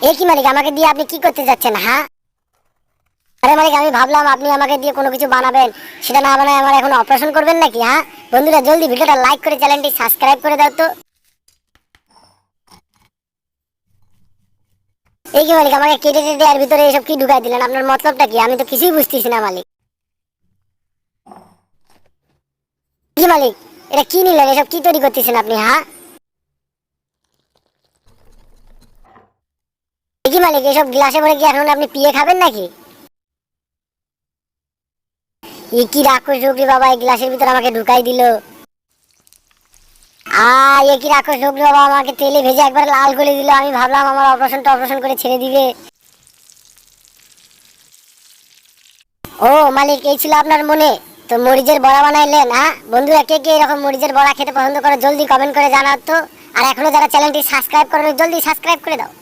এ কি মালিক, আমাকে দিয়ে আপনি কি করতে যাচ্ছেন? হ্যাঁ আরে মালিক, আমি ভাবলাম আপনি আমাকে দিয়ে কোনো কিছু বানাবেন, সেটা না বানায় আমার এখন অপারেশন করবেন নাকি? হ্যাঁ বন্ধুরা, জলদি ভিডিওটা লাইক করে চ্যানেলটি সাবস্ক্রাইব করে দাও তো। এই কি মালিক, আমাকে কেটে কেটে এর ভিতরে এসব কি ঢুকাই দিলেন? আপনার মতলবটা কি? আমি তো কিছুই বুঝতেছি না মালিক। কি মালিক, এটা কি নিলেন? এসব কি তৈরি করতেছেন আপনি? হ্যাঁ এ কি মালিক, এসব গ্লাসে ভরে কি এখন আপনি পিয়ে খাবেন নাকি? এ কি রাক্ষস রূপ রে বাবা, এই গ্লাসের ভিতরে আমাকে ঢুকাই দিল। এ কি রাক্ষস রূপ রে বাবা, আমাকে তেলে ভেজে একবার লাল করে দিল। আমি ভাবলাম আমার অপারেশনটা অপারেশন করে ছেড়ে দিবে। ও মালিক, এই ছিল আপনার মনে? তো মরিচের বড়া বানাইলেন? হ্যাঁ বন্ধুরা, কে কে এরকম মরিচের বড়া খেতে পছন্দ করে জলদি কমেন্ট করে জানাও তো। আর এখনো যারা চ্যানেলটি সাবস্ক্রাইব করেনি, জলদি সাবস্ক্রাইব করে দাও।